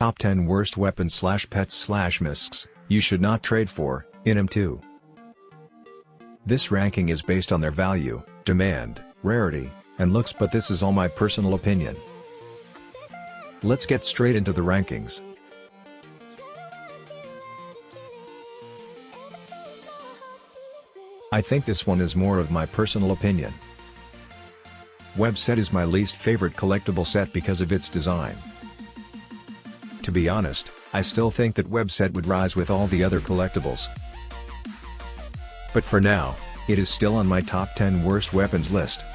Top 10 Worst Weapons / Pets / Miscs You Should Not Trade For, in MM2. This ranking is based on their value, demand, rarity, and looks, but this is all my personal opinion. Let's get straight into the rankings. I think this one is more of my personal opinion. Web set is my least favorite collectible set because of its design. To be honest, I still think that web set would rise with all the other collectibles. But for now, it is still on my top 10 worst weapons list.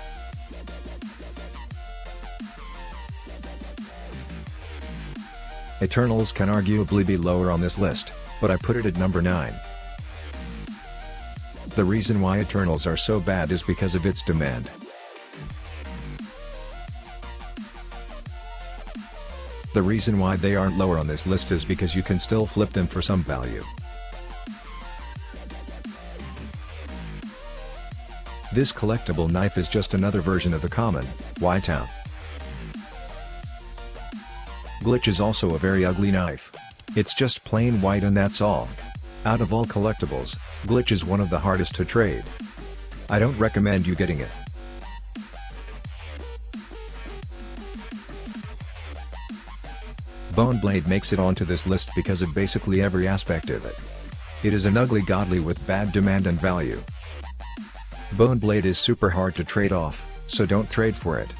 Eternals can arguably be lower on this list, but I put it at number 9. The reason why Eternals are so bad is because of its demand. The reason why they aren't lower on this list is because you can still flip them for some value. This collectible knife is just another version of the common, Y-Town. Glitch is also a very ugly knife. It's just plain white and that's all. Out of all collectibles, Glitch is one of the hardest to trade. I don't recommend you getting it. Bone Blade makes it onto this list because of basically every aspect of it. It is an ugly godly with bad demand and value. Bone Blade is super hard to trade off, so don't trade for it.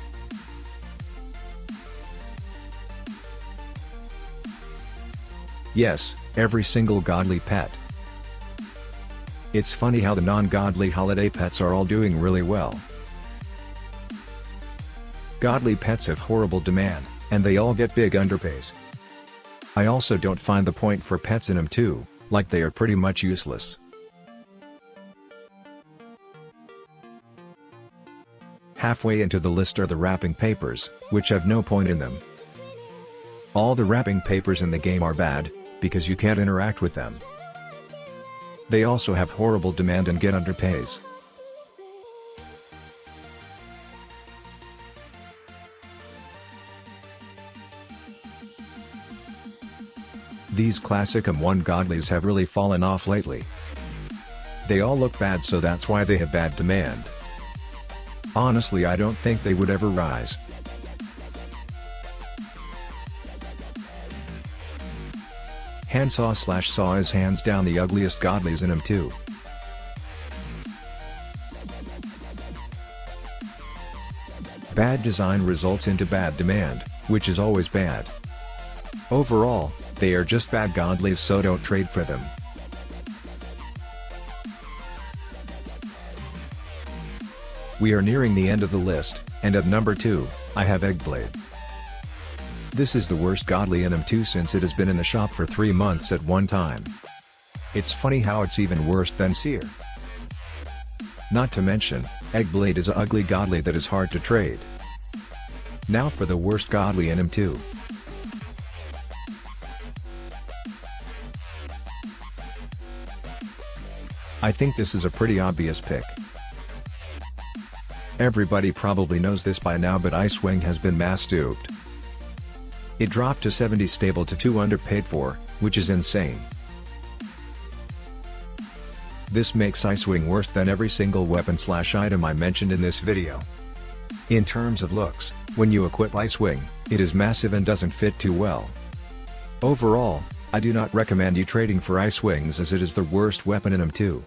Yes, every single godly pet. It's funny how the non-godly holiday pets are all doing really well. Godly pets have horrible demand, and they all get big underpays. I also don't find the point for pets in MM2, like they are pretty much useless. Halfway into the list are the wrapping papers, which have no point in them. All the wrapping papers in the game are bad, because you can't interact with them. They also have horrible demand and get underpays. These classic MM1 godlies have really fallen off lately. They all look bad, so that's why they have bad demand. Honestly, I don't think they would ever rise. Handsaw / Saw is hands down the ugliest godlies in MM2. Bad design results into bad demand, which is always bad. Overall, they are just bad godlies, so don't trade for them. We are nearing the end of the list, and at number 2, I have Eggblade. This is the worst godly in MM2 since it has been in the shop for 3 months at one time. It's funny how it's even worse than Seer. Not to mention, Eggblade is an ugly godly that is hard to trade. Now for the worst godly in MM2. I think this is a pretty obvious pick. Everybody probably knows this by now, but Icewing has been mass duped. It dropped to 70 stable to 2 underpaid for, which is insane. This makes Icewing worse than every single weapon / item I mentioned in this video. In terms of looks, when you equip Icewing, it is massive and doesn't fit too well. Overall, I do not recommend you trading for Icewings as it is the worst weapon in MM2.